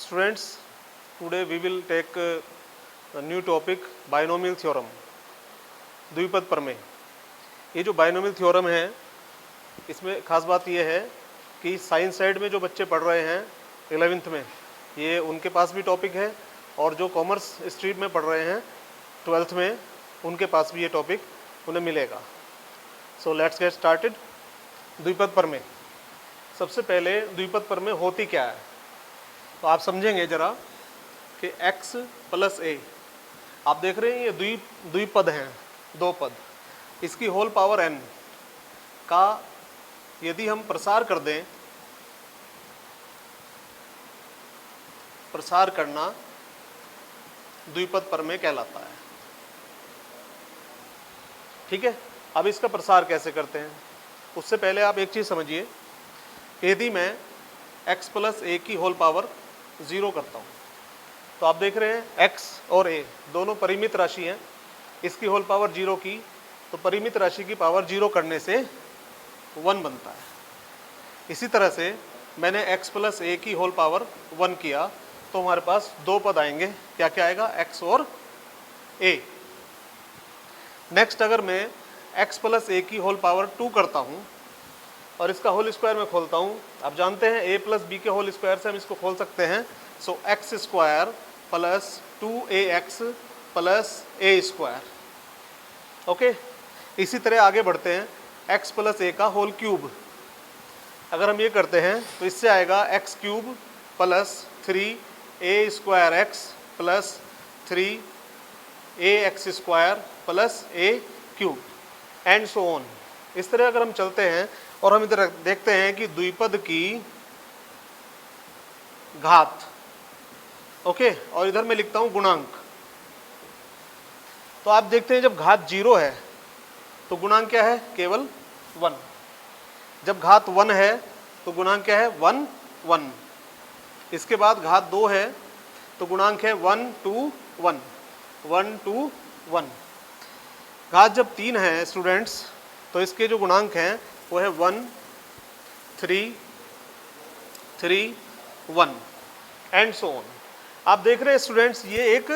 Students, today we will take a new topic, binomial theorem, द्विपद प्रमेय। ये जो binomial theorem है, इसमें खास बात ये है कि साइंस साइड में जो बच्चे पढ़ रहे हैं 11th में, ये उनके पास भी टॉपिक है, और जो कॉमर्स स्ट्रीम में पढ़ रहे हैं 12th में, उनके पास भी ये टॉपिक उन्हें मिलेगा। So let's get started. द्विपद प्रमेय। सबसे पहले द्विपद प्रमेय होती क्या है, तो आप समझेंगे जरा कि x प्लस a, आप देख रहे हैं ये द्विपद हैं, दो पद, इसकी होल पावर n का यदि हम प्रसार कर दें, प्रसार करना द्विपद प्रमेय कहलाता है। ठीक है, अब इसका प्रसार कैसे करते हैं, उससे पहले आप एक चीज समझिए। यदि मैं x प्लस a की होल पावर 0 करता हूं, तो आप देख रहे हैं x और a दोनों परिमित राशि हैं, इसकी होल पावर 0 की, तो परिमित राशि की पावर 0 करने से 1 बनता है। इसी तरह से मैंने x प्लस a की होल पावर 1 किया, तो हमारे पास दो पद आएंगे। क्या क्या आएगा, x और a। नेक्स्ट, अगर मैं x प्लस a की होल पावर 2 करता हूं और इसका होल स्क्वायर में खोलता हूं, आप जानते हैं a प्लस b के होल स्क्वायर से हम इसको खोल सकते हैं। सो x square plus 2ax plus a square. Okay, इसी तरह आगे बढ़ते हैं, x प्लस a का होल क्यूब। अगर हम ये करते हैं तो इससे आएगा x cube plus 3a square x plus 3ax square plus a cube and so on. इस तरह अगर हम चलते हैं और हम इधर देखते हैं कि द्विपद की घात, ओके, और इधर मैं लिखता हूं गुणांक, तो आप देखते हैं जब घात 0 है तो गुणांक क्या है, केवल 1। जब घात 1 है तो गुणांक क्या है, 1 1। इसके बाद घात 2 है तो गुणांक है 1 2 1 1 2 1। घात जब 3 है स्टूडेंट्स, तो इसके जो गुणांक हैं वो है 1 3 3 1 एंड सो ऑन। आप देख रहे हैं स्टूडेंट्स, ये एक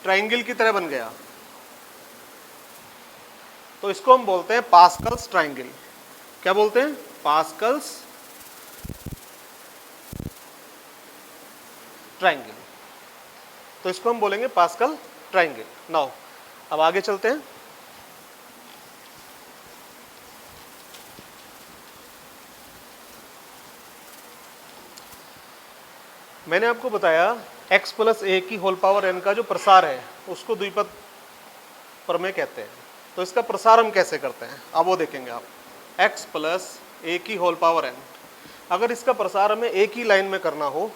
ट्राइंगल की तरह बन गया, तो इसको हम बोलते हैं पास्कल्स ट्राइंगल। क्या बोलते हैं, पास्कल्स ट्राइंगल। तो इसको हम बोलेंगे पास्कल ट्राइंगल। नाउ अब आगे चलते हैं। मैंने आपको बताया x प्लस a की होल पावर n का जो प्रसार है उसको द्विपद प्रमेय कहते हैं। तो इसका प्रसार हम कैसे करते हैं, अब वो देखेंगे आप। x प्लस a की होल पावर n, अगर इसका प्रसार हमें एक ही लाइन में करना हो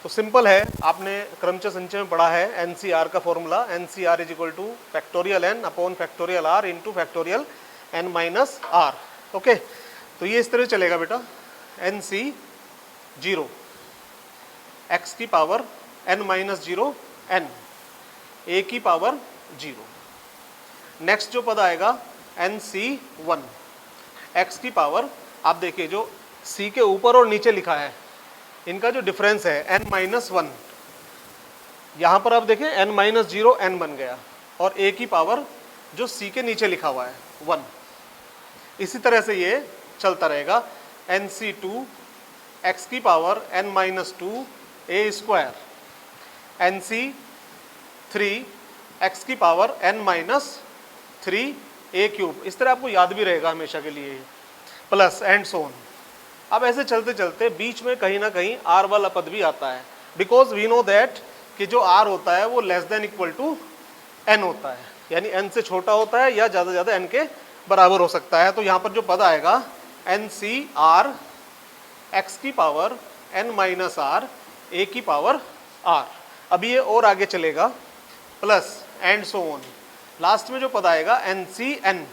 तो सिंपल है, आपने क्रमचय संचय में पढ़ा है NCR का formula, NCR is equal two factorial n upon factorial r into factorial n minus r। Okay, तो ये इस तरह चलेगा बेटा, NC 0 x की power n minus 0 n, a की पावर 0। नेक्स्ट जो पद आएगा NC 1 x की पावर, आप देखिए जो c के ऊपर और नीचे लिखा है इनका जो डिफरेंस है n माइनस 1, यहाँ पर आप देखें n माइनस 0 n बन गया, और a की पावर जो c के नीचे लिखा हुआ है 1। इसी तरह से ये चलता रहेगा, NC 2 x की power n minus 2 a square, NC 3 x की power n minus 3 a cube. इस तरह आपको याद भी रहेगा हमेशा के लिए, प्लस एंड सो ऑन। अब ऐसे चलते चलते बीच में कहीं ना कहीं r वाला पद भी आता है, बिकॉज वी नो दैट कि जो r होता है वो less than equal to n होता है, यानी n से छोटा होता है या ज़्यादा ज़्यादा n के बराबर हो सकता है। तो यहाँ पर जो पद आएगा NCR x की power n minus r a की पावर r। अभी ये और आगे चलेगा, plus and so on. Last में जो पद आएगा NCN।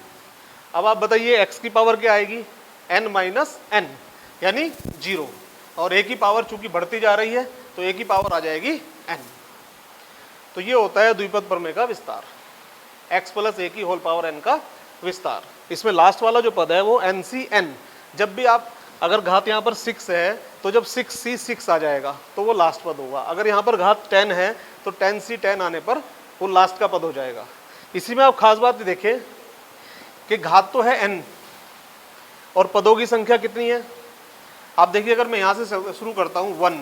अब आप बताइए x की पावर क्या आएगी, n माइनस n यानी 0, और a की पावर चूंकि बढ़ती जा रही है तो a की पावर आ जाएगी n। तो ये होता है द्विपद प्रमेय का विस्तार, x प्लस a की होल पावर n का विस्तार। इसमें लास्ट वाला जो पद है वो NCN। जब भी आप अगर घात यहाँ पर 6 है तो जब 6c6 आ जाएगा तो वो लास्ट पद होगा। अगर यहाँ पर घात 10 है तो 10c10 आने पर वो लास्ट का पद हो जाएगा। इसी में आप खास बात देखें कि घात तो है n और पदों की संख्या कितनी है। आप देखिए अगर मैं यहाँ से शुरू करता हूँ 1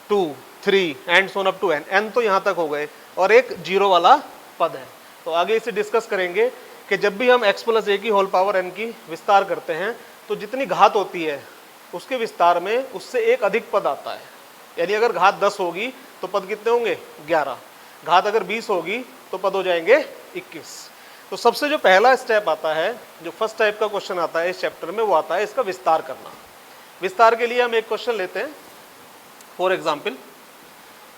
2 3 and so on up to n तो यहाँ तक हो गए और एक जीरो वाला पद है। तो आगे इसे डिस्कस करेंगे कि जब भी हम x प्लस ए की होल पावर n की विस्तार करते हैं तो जितनी घात होती है उसके विस्तार में उससे एक अधिक पद आता है। यानी अगर घात 10 होगी तो पद कितने होंगे 11, घात अगर 20 होगी तो पद हो जाएंगे 21। तो सबसे जो पहला स्टेप आता है, जो फर्स्ट टाइप का क्वेश्चन आता है इस चैप्टर में, वो आता है इसका विस्तार करना। विस्तार के लिए हम एक क्वेश्चन लेते हैं। फॉर एग्जाम्पल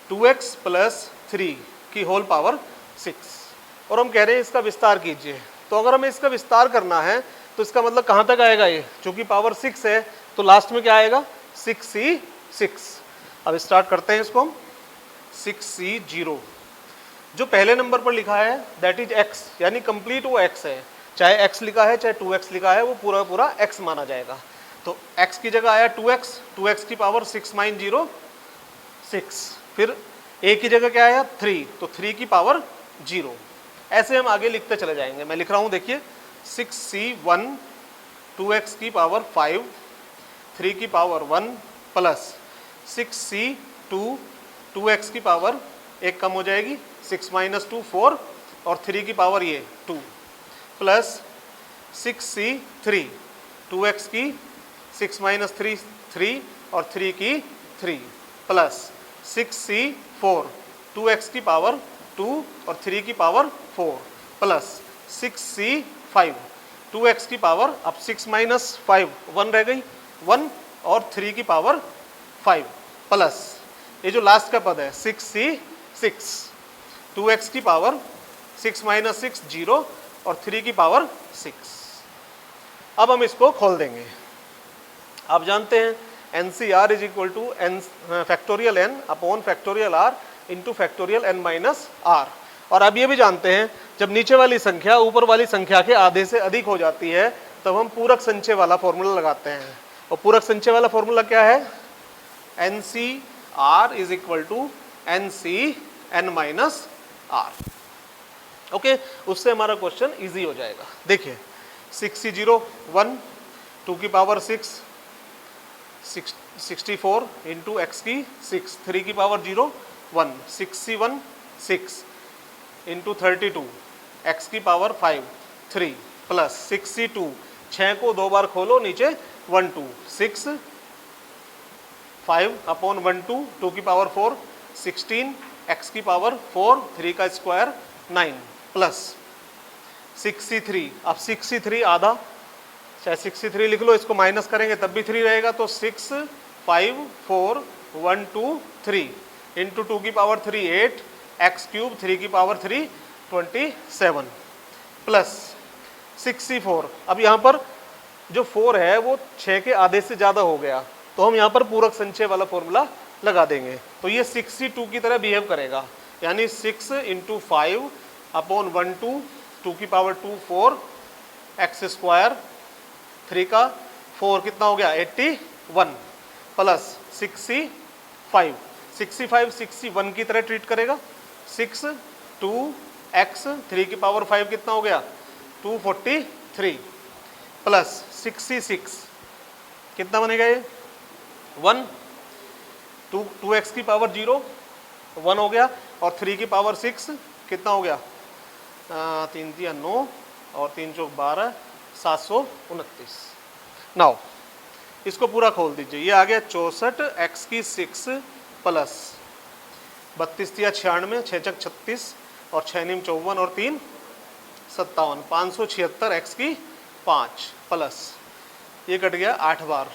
2x प्लस 3 की होल पावर 6 और हम कह रहे हैं इसका विस्तार कीजिए। तो अगर हमें इसका विस्तार करना है तो इसका मतलब कहाँ तक आएगा, ये चूंकि पावर 6 है तो लास्ट में क्या आएगा 6c6। अब स्टार्ट करते हैं इसको हम। 6c0 जो पहले नंबर पर लिखा है दैट इज x, यानी कंप्लीट वो x है। चाहे x लिखा है चाहे 2x लिखा है वो पूरा पूरा x माना जाएगा। तो x की जगह आया 2x की पावर 6 माइन 0 6, फिर a की जगह क्या आया 3, तो 3 की पावर 0। ऐसे हम आगे लिखते चले जाएंगे। मैं लिख रहा हूँ, देखिए 6c1 2x की पावर 5 3 की पावर 1 प्लस 6c2 2x की पावर एक कम हो जाएगी 6 माइनस 2 4 और 3 की पावर ये 2 प्लस 6c3 2x की 6 माइनस 3 3 और 3 की 3 प्लस 6c4 2x की पावर 2 और 3 की पावर 4 प्लस 6c5 2x की पावर, अब 6 माइनस 5 1 रह गई 1 और 3 की पावर 5 प्लस ये जो लास्ट का पद है 6c6 2x की पावर 6 माइनस 6 0 और 3 की पावर 6। अब हम इसको खोल देंगे। आप जानते हैं NCR is equal to n factorial n upon factorial r into factorial n minus r। और अब ये भी जानते हैं जब नीचे वाली संख्या ऊपर वाली संख्या के आधे से अधिक हो जाती है तब हम पूरक संचय वाला फॉर्मूला लगाते हैं। और पूरक संचय वाला फॉर्मूला क्या है, NCR is equal to NCn minus r। Okay, उससे हमारा क्वेश्चन इजी हो जाएगा। देखिए 6c0 1 2 की पावर 6 64 इंटू एक्स की 6 3 की पावर 0 1 6c1 6 इंटू 32 एक्स की पावर 5 3 प्लस 6c2 6 को दो बार खोलो नीचे 1 2 6 5 अपॉन 1 2 2 की पावर 4 16 एक्स की पावर 4 3 का स्क्वायर 9 प्लस 6c3। अब 6c3 आधा, चाहे 6c3 लिख लो, इसको माइनस करेंगे तब भी 3 रहेगा तो 6 5 4 1 2 3 इंटू 2 की पावर 3 8 एक्स क्यूब 3 की पावर 3 27 प्लस 6c4। अब यहाँ पर जो 4 है वो 6 के आधे से ज़्यादा हो गया तो हम यहाँ पर पूरक संचय वाला फॉर्मूला लगा देंगे। तो ये 6c2 की तरह बिहेव करेगा, यानी 6 इंटू 5 अपॉन 1 2 2 की पावर 2 4 एक्स स्क्वायर 3 का 4 कितना हो गया 81 प्लस 65 61 की तरह ट्रीट करेगा 6 2 एक्स 3 की पावर 5 कितना हो गया 243 प्लस 66 कितना बनेगा ये 1 2 एक्स की पावर 0 1 हो गया और 3 की पावर 6 कितना हो गया 3 3 9 और 3 चौक 12 729। नाउ इसको पूरा खोल दीजिए, ये आ गया 64 एक्स की 6 प्लस 32 तिया 96 6 चक 36 और 6 नीम 54 और 3 57 576 एक्स की 5 प्लस ये कट गया 8 बार,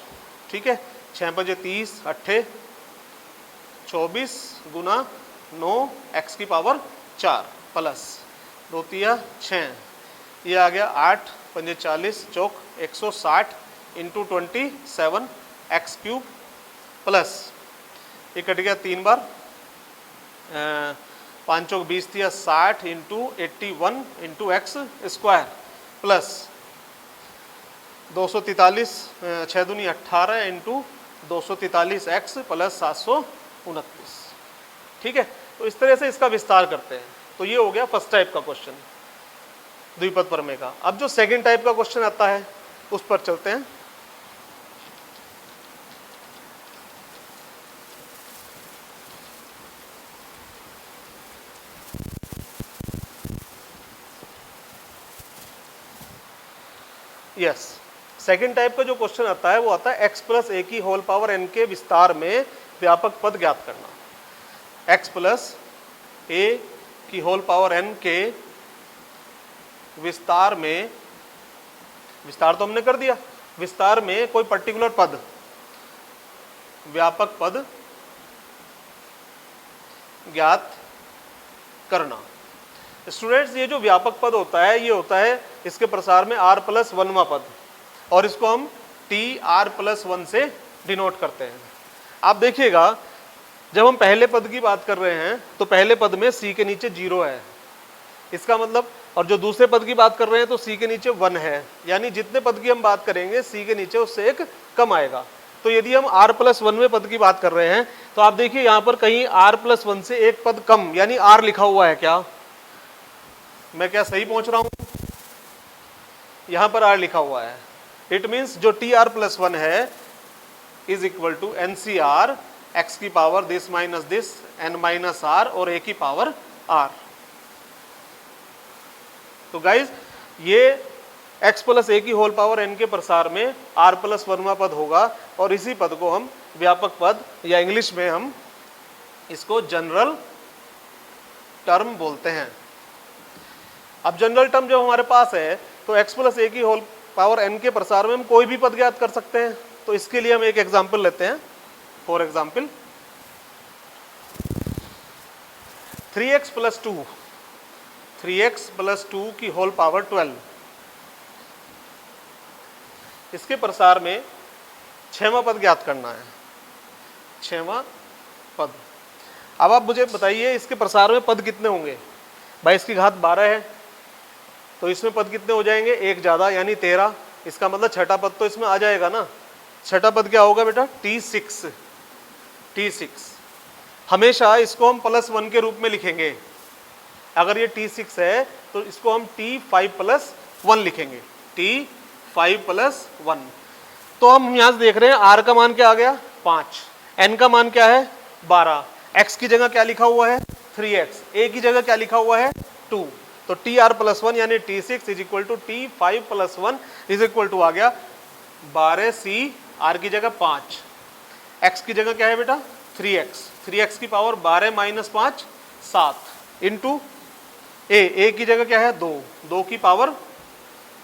ठीक है 6 5 30 8 24 गुना 9 एक्स की पावर 4 प्लस 2 तिया 6, ये आ गया 8 5 40 चौक 160 इंटू 27 एक्स क्यूब प्लस ये कट गया 3 बार 5 चौक 20 तिया 60 into 81 into x square plus 243 6 दूनी 18 इंटू 243x प्लस 729। ठीक है, तो इस तरह से इसका विस्तार करते हैं। तो ये हो गया फर्स्ट टाइप का क्वेश्चन द्विपद प्रमेय का। अब जो सेकंड टाइप का क्वेश्चन आता है उस पर चलते हैं। यस, सेकंड टाइप का जो क्वेश्चन आता है वो आता है x प्लस ए की होल पावर n के विस्तार में व्यापक पद ज्ञात करना। x प्लस ए की होल पावर n के विस्तार में, विस्तार तो हमने कर दिया, विस्तार में कोई पर्टिकुलर पद, व्यापक पद ज्ञात करना। स्टूडेंट्स, ये जो व्यापक पद होता है ये होता है इसके प्रसार में r प्लस 1वां पद, और इसको हम TR प्लस 1 से डिनोट करते हैं। आप देखिएगा जब हम पहले पद की बात कर रहे हैं तो पहले पद में c के नीचे 0 है, इसका मतलब, और जो दूसरे पद की बात कर रहे हैं तो c के नीचे 1 है, यानी जितने पद की हम बात करेंगे c के नीचे उससे एक कम आएगा। तो यदि हम r प्लस 1वें पद की बात कर रहे हैं तो आप देखिए यहाँ पर कहीं r प्लस 1 से एक पद कम यानी r लिखा हुआ है क्या? मैं क्या सही पहुंच रहा हूं? यहां पर r लिखा हुआ है। इट मीन्स जो TR प्लस 1 है is equal to NCR x की power this minus this n minus r और a की पावर r। तो गाइज ये x प्लस a की होल पावर n के प्रसार में r प्लस 1वां पद होगा, और इसी पद को हम व्यापक पद या इंग्लिश में हम इसको जनरल टर्म बोलते हैं। अब जनरल टर्म जब हमारे पास है तो x प्लस ए की होल पावर n के प्रसार में हम कोई भी पद ज्ञात कर सकते हैं। तो इसके लिए हम एक एग्जाम्पल लेते हैं। For example 3x plus 2, 3x plus 2 की होल पावर 12, इसके प्रसार में 6वां पद ज्ञात करना है, 6वां पद। अब आप मुझे बताइए इसके प्रसार में पद कितने होंगे? भाई इसकी घात 12 है तो इसमें पद कितने हो जाएंगे? एक ज़्यादा यानी 13। इसका मतलब छठा पद तो इसमें आ जाएगा ना। छठा पद क्या होगा बेटा? T6। T6 हमेशा इसको हम प्लस 1 के रूप में लिखेंगे। अगर ये T6 है तो इसको हम T5 प्लस 1 लिखेंगे, T5 प्लस 1। तो हम यहाँ से देख रहे हैं R का मान क्या आ गया? 5, N का मान क्या है? 12, X की जगह क्या लिखा हुआ है? 3x, A की जगह क्या लिखा हुआ है? 2। तो TR प्लस 1 यानी T6 is equal to T5 plus 1 is equal to आ गया 12C, R की जगह 5, X की जगह क्या है बेटा? 3x, 3x की पावर 12 माइनस 5 7 इंटू A की जगह क्या है? 2, 2 की पावर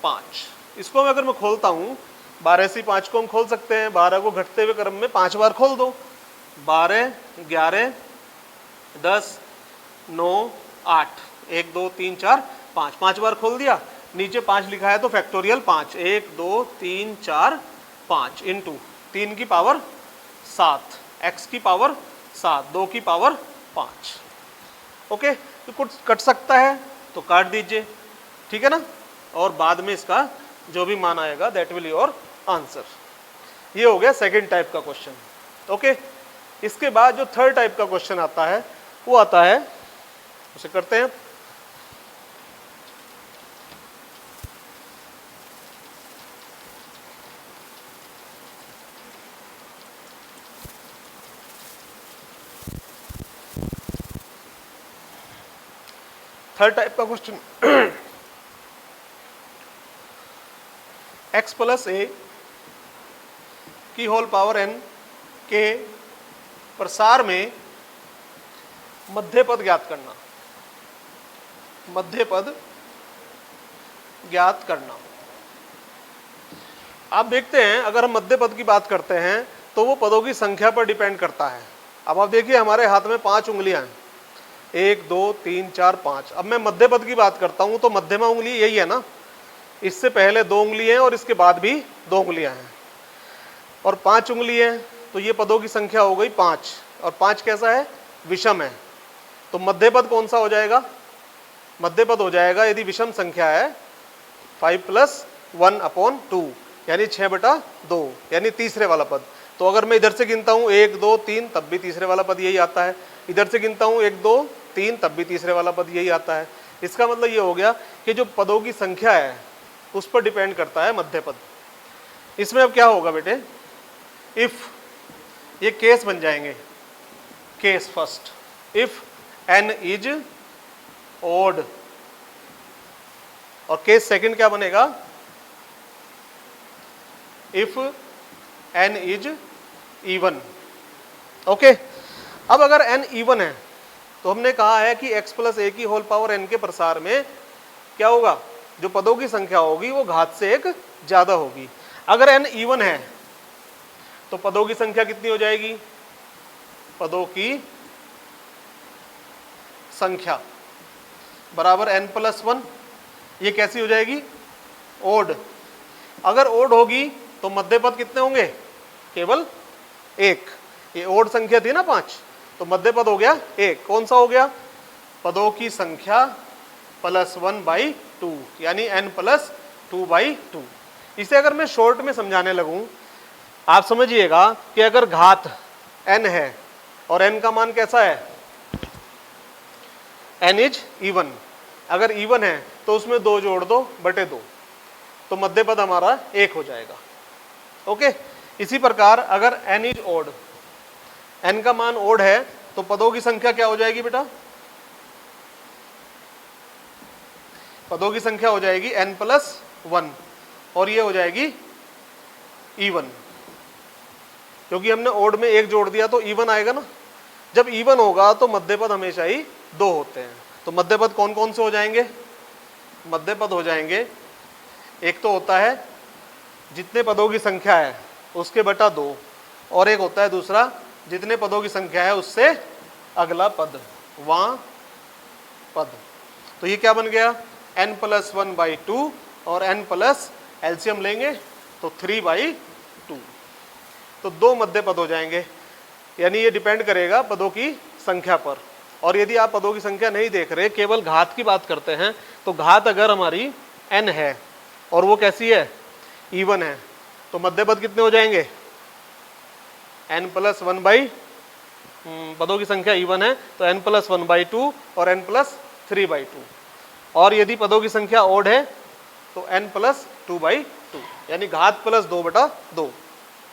5। इसको अगर मैं खोलता हूँ 12 से 5 को हम खोल सकते हैं, 12 को घटते हुए क्रम में 5 बार खोल दो, 12 11 10 9 8 1 2 3 4 5, 5 बार खोल दिया। नीचे 5 लिखा है तो फैक्टोरियल 5, 1 2 3 4 5 इंटू 3 की पावर 7, x की पावर 7, 2 की पावर 5। ओके, तो कुछ कट सकता है तो काट दीजिए, ठीक है ना, और बाद में इसका जो भी मान आएगा दैट विल योर आंसर। ये हो गया सेकंड टाइप का क्वेश्चन। ओके, इसके बाद जो थर्ड टाइप का क्वेश्चन आता है वो आता है, उसे करते हैं। थर्ड टाइप का क्वेश्चन, x प्लस ए की होल पावर n के प्रसार में मध्य पद ज्ञात करना, मध्य पद ज्ञात करना। आप देखते हैं अगर हम मध्य पद की बात करते हैं तो वो पदों की संख्या पर डिपेंड करता है। अब आप देखिए हमारे हाथ में 5 उंगलियां हैं, 1 2 3 4 5। अब मैं मध्य पद की बात करता हूं तो मध्यमा उंगली यही है ना, इससे पहले 2 उंगली हैं और इसके बाद भी 2 उंगलियां हैं, और 5 उंगली है, तो ये पदों की संख्या हो गई 5, और 5 कैसा है? विषम है। तो मध्य पद कौन सा हो जाएगा? मध्य पद हो जाएगा यदि विषम संख्या है 5 प्लस 1 अपॉन 2, यानी 6/2 यानी तीसरे वाला पद। तो अगर मैं इधर से गिनता हूँ 1 2 3 तब भी तीसरे वाला पद यही आता है, इधर से गिनता हूँ 1 2 3 तब भी तीसरे वाला पद यही आता है। इसका मतलब ये हो गया कि जो पदों की संख्या है उस पर डिपेंड करता है मध्य पद। इसमें अब क्या होगा बेटे, इफ ये केस बन जाएंगे, case first, if n is odd, और केस सेकंड क्या बनेगा, if n is even. Okay, अब अगर n इवन है तो हमने कहा है कि x प्लस ए की होल पावर n के प्रसार में क्या होगा, जो पदों की संख्या होगी वो घात से एक ज्यादा होगी। अगर n इवन है तो पदों की संख्या कितनी हो जाएगी, पदों की संख्या बराबर n प्लस 1। ये कैसी हो जाएगी, ओड। अगर ओड होगी तो मध्य पद कितने होंगे, केवल एक। ये ओड संख्या थी ना 5, तो मध्य पद हो गया एक। कौन सा हो गया, पदों की संख्या प्लस 1/2 यानी n प्लस 2/2। इसे अगर मैं शॉर्ट में समझाने लगूं, आप समझिएगा कि अगर घात n है और n का मान कैसा है, n इज इवन, अगर इवन है तो उसमें 2 जोड़ दो बटे 2, तो मध्य पद हमारा 1 हो जाएगा। ओके, इसी प्रकार अगर n इज ओड, n का मान ओड है तो पदों की संख्या क्या हो जाएगी बेटा, पदों की संख्या हो जाएगी n प्लस 1 और ये हो जाएगी इवन, क्योंकि हमने ओड में 1 जोड़ दिया तो इवन आएगा ना। जब इवन होगा तो मध्य पद हमेशा ही 2 होते हैं। तो मध्य पद कौन कौन से हो जाएंगे, मध्य पद हो जाएंगे, एक तो होता है जितने पदों की संख्या है उसके बटा 2, और एक होता है दूसरा जितने पदों की संख्या है उससे अगला पद, वहां पद। तो ये क्या बन गया, n प्लस 1/2 और n प्लस एलसीएम लेंगे तो 3/2, तो 2 मध्य पद हो जाएंगे। यानी ये डिपेंड करेगा पदों की संख्या पर। और यदि आप पदों की संख्या नहीं देख रहे, केवल घात की बात करते हैं, तो घात अगर हमारी n है और वो कैसी है, इवन है, तो मध्य पद कितने हो जाएंगे, n प्लस 1/, पदों की संख्या इवन है तो n प्लस 1/2 और n प्लस 3/2, और यदि पदों की संख्या ओड है तो n प्लस 2/2 यानी घात प्लस 2/2।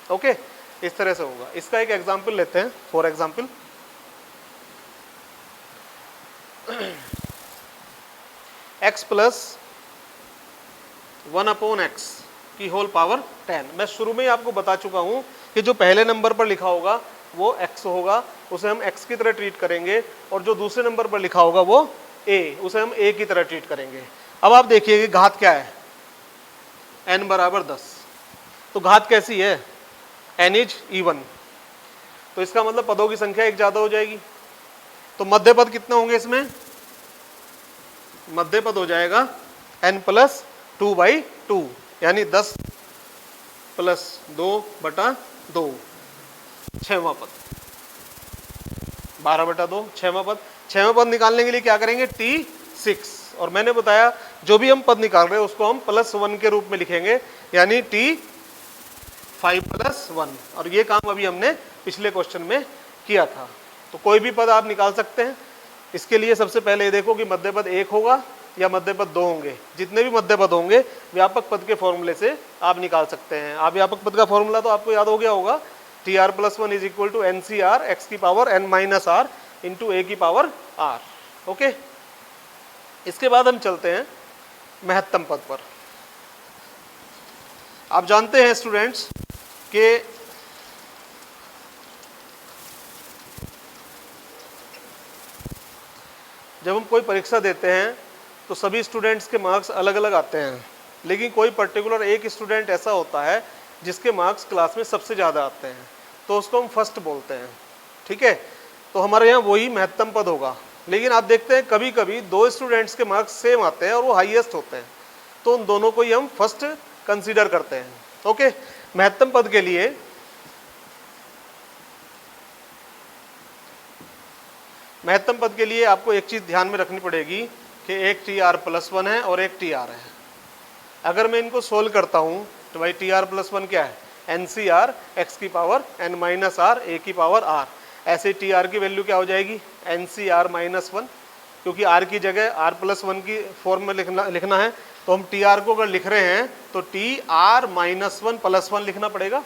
ओके, इस तरह से होगा। इसका एक एग्जाम्पल लेते हैं। For example, x plus 1/x की होल पावर 10। मैं शुरू में ही आपको बता चुका हूं कि जो पहले नंबर पर लिखा होगा वो x होगा, उसे हम x की तरह ट्रीट करेंगे, और जो दूसरे नंबर पर लिखा होगा वो a, उसे हम a की तरह ट्रीट करेंगे। अब आप देखिए कि घात क्या है, n बराबर 10, तो घात कैसी है, n इज इवन, तो इसका मतलब पदों की संख्या एक ज्यादा हो जाएगी। तो मध्य पद कितने होंगे इसमें, मध्य पद हो जाएगा n प्लस 2/2 यानी 10 प्लस 2/2, 6वां पद, 12/2 6वां पद। 6वां पद निकालने के लिए क्या करेंगे, T6, और मैंने बताया जो भी हम पद निकाल रहे हैं उसको हम +1 के रूप में लिखेंगे, यानी T5 + 1, और ये काम अभी हमने पिछले क्वेश्चन में किया था। तो कोई भी पद आप निकाल सकते हैं। इसके लिए सबसे पहले ये देखो कि मध्य पद 1 होगा या मध्य पद 2 होंगे। जितने भी मध्य पद होंगे व्यापक पद के फॉर्मूले से आप निकाल सकते हैं। आप व्यापक पद का फॉर्मूला तो आपको याद हो गया होगा, TR + 1 = NCR x की power n - r into a की पावर r। ओके, इसके बाद हम चलते हैं महत्तम पद पर। आप जानते हैं स्टूडेंट्स कि जब हम कोई परीक्षा देते हैं तो सभी स्टूडेंट्स के मार्क्स अलग अलग आते हैं, लेकिन कोई पर्टिकुलर एक स्टूडेंट ऐसा होता है जिसके मार्क्स क्लास में सबसे ज़्यादा आते हैं, तो उसको हम फर्स्ट बोलते हैं। ठीक है, तो हमारे यहाँ वही महत्तम पद होगा। लेकिन आप देखते हैं कभी कभी 2 स्टूडेंट्स के मार्क्स सेम आते हैं और वो हाईएस्ट होते हैं, तो उन दोनों को ही हम फर्स्ट कंसीडर करते हैं। ओके, महत्तम पद के लिए आपको एक चीज़ ध्यान में रखनी पड़ेगी कि एक TR + 1 है और एक TR है। अगर मैं इनको सोल्व करता हूँ तो भाई टी आर प्लस वन क्या है, एन सी आर एक्स की power N minus R A की पावर आर। ऐसे टी आर की वैल्यू क्या हो जाएगी, N C R minus one, क्योंकि आर की जगह आर प्लस वन की फॉर्म में लिखना है, तो हम टी आर को अगर लिख रहे हैं तो T R minus one plus one लिखना पड़ेगा,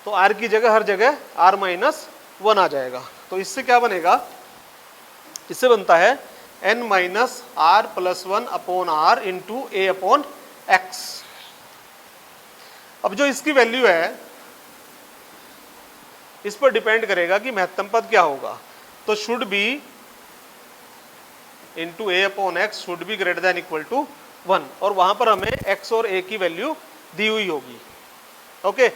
तो आर की जगह हर जगह आर माइनस वन आ जाएगा। तो इससे क्या बनेगा, इससे बनता है N minus R plus one upon R into A upon X. अब जो इसकी वैल्यू है इस पर डिपेंड करेगा कि महत्तम पद क्या होगा, तो should be into A upon X should be greater than equal to one, और वहां पर हमें एक्स और ए की वैल्यू दी हुई होगी। ओके,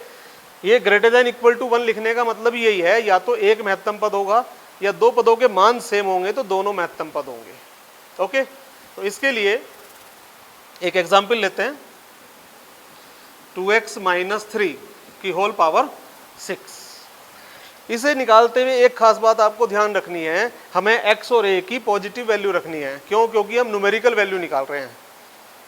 ये greater than equal to one लिखने का मतलब यही है, या तो एक महत्तम पद होगा या दो पदों के मान सेम होंगे तो दोनों महत्तम पद होंगे। ओके, तो इसके लिए एक एग्जाम्पल लेते हैं, 2x माइनस थ्री की होल पावर 6। इसे निकालते हुए एक खास बात आपको ध्यान रखनी है, हमें x और a की पॉजिटिव वैल्यू रखनी है। क्यों? क्योंकि हम न्यूमेरिकल वैल्यू निकाल रहे हैं,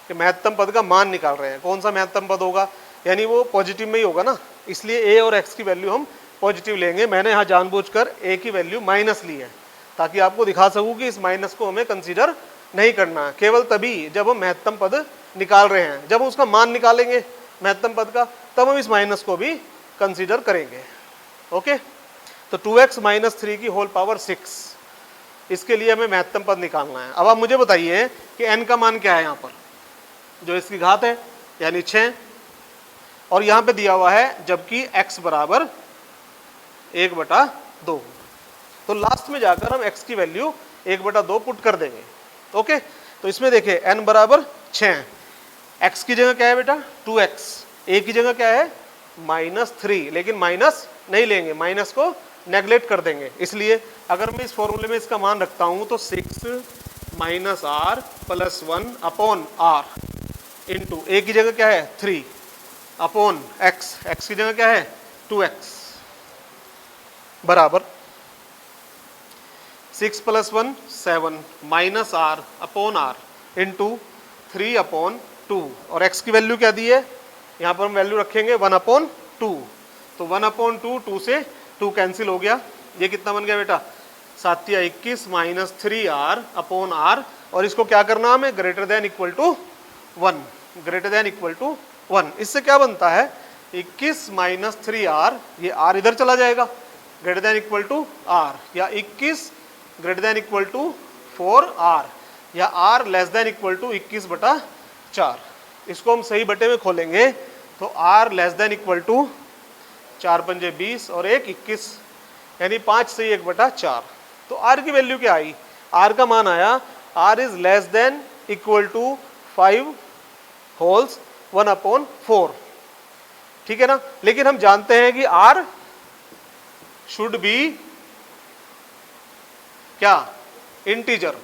कि महत्तम पद का मान निकाल रहे हैं। कौन सा महत्तम पद होगा, यानी वो पॉजिटिव में ही होगा ना, इसलिए a और x की वैल्यू हम पॉजिटिव लेंगे। मैंने यहाँ जानबूझकर a की वैल्यू माइनस ली है, ताकि आपको दिखा सकूँ कि इस माइनस को हमें कंसीडर नहीं करना, केवल तभी जब हम महत्तम पद निकाल रहे हैं। जब हम उसका मान निकालेंगे महत्तम पद का, तब हम इस माइनस को भी कंसीडर करेंगे। ओके, तो 2x माइनस थ्री की होल पावर 6, इसके लिए हमें महत्तम पद निकालना है। अब आप मुझे बताइए कि n का मान क्या है, यहाँ पर जो इसकी घात है यानी 6, और यहाँ पे दिया हुआ है जबकि x बराबर 1/2, तो लास्ट में जाकर हम x की वैल्यू 1/2 पुट कर देंगे। ओके, तो इसमें देखिए n बराबर 6, x की जगह क्या है बेटा 2x, a की जगह क्या है -3, लेकिन माइनस नहीं लेंगे, माइनस को नेगलेक्ट कर देंगे। इसलिए अगर मैं इस फॉर्मूले में इसका मान रखता हूं तो 6 minus R plus 1 upon R into A की जगह क्या है 3 अपॉन एक्स, एक्स की जगह क्या है 2x बराबर 6 + 1 7 minus R upon R into 3 upon 2, और x की वैल्यू क्या दी है, यहाँ पर हम वैल्यू रखेंगे 1/2, तो 1/2, 2 से 2 कैंसिल हो गया। ये कितना बन गया बेटा 7 या 21 माइनस 3r अपॉन r, और इसको क्या करना हमें greater than equal to 1, greater than equal to 1। इससे क्या बनता है 21 माइनस 3r, ये r इधर चला जाएगा, greater than equal to r, या 21 greater than equal to 4r, या r less than equal to 21/4। इसको हम सही बटे में खोलेंगे तो r less than equal to 4 पंजे 20 और 1 21, यानी 5 से 1/4। तो r की वैल्यू क्या आई, r का मान आया r is less than equal to 5 होल्स 1/4, ठीक है ना। लेकिन हम जानते हैं कि r शुड बी क्या इंटीजर,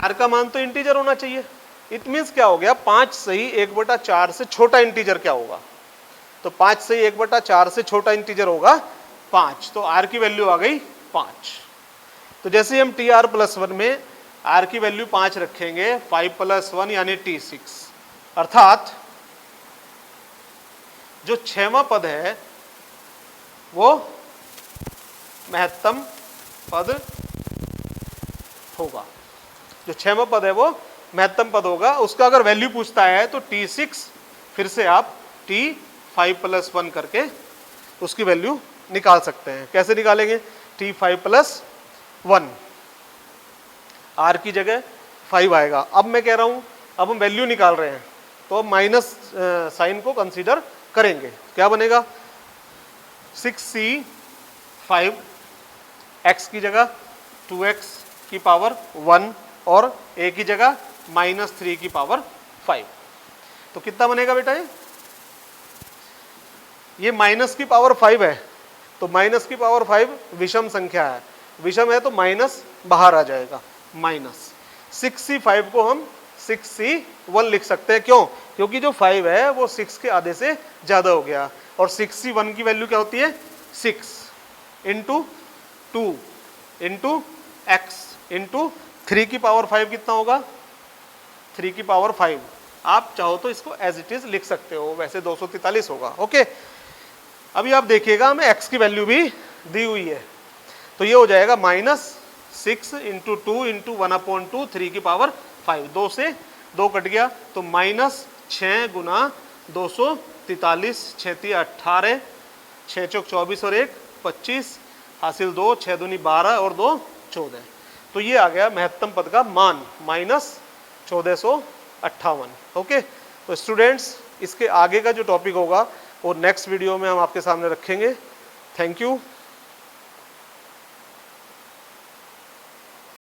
r का मान तो इंटीजर होना चाहिए। इट मीन्स क्या हो गया 5 से ही 1/4 से छोटा इंटीजर क्या होगा, तो 5 से 1/4 से छोटा इंटीजर होगा 5, तो r की वैल्यू आ गई 5। तो जैसे हम टी आर प्लस 1 में r की वैल्यू 5 रखेंगे, 5 + 1 यानी t6, अर्थात जो 6वां पद है वो महत्तम पद होगा, जो 6वां पद है वो महत्तम पद होगा। उसका अगर वैल्यू पूछता है तो t6, फिर से आप t5 + 1 करके उसकी वैल्यू निकाल सकते हैं। कैसे निकालेंगे, t5 + 1, r की जगह 5 आएगा। अब मैं कह रहा हूं अब हम वैल्यू निकाल रहे हैं तो अब माइनस साइन को कंसीडर करेंगे, क्या बनेगा 6c5, x की जगह 2x की पावर 1 और a की जगह -3 की पावर 5, तो कितना बनेगा बेटा, ये माइनस की पावर 5 है, तो माइनस की पावर 5 विषम संख्या है, विषम है तो माइनस बाहर आ जाएगा, माइनस 6c5 को हम 6c1 लिख सकते हैं। क्यों, क्योंकि जो 5 है वो 6 के आधे से ज्यादा हो गया, और 6c1 की वैल्यू क्या होती है 6 इंटू 2 इंटू एक्स इंटू 3 की पावर 5 कितना होगा 3 की पावर 5, आप चाहो तो इसको एज इट इज लिख सकते हो, वैसे 243 होगा। ओके, अभी आप देखिएगा हमें x की वैल्यू भी दी हुई है, तो ये हो जाएगा -6 × 2 × 1/2 3 की पावर 5, 2 से 2 कट गया तो -6 × 243, 6 × 18, 6 × 24 और 1 25, हासिल 2, 6 दूनी 12 और 2 14। तो ये आ गया महत्तम पद का मान -1458। ओके, तो स्टूडेंट्स इसके आगे का जो टॉपिक होगा वो नेक्स्ट वीडियो में हम आपके सामने रखेंगे। Thank you.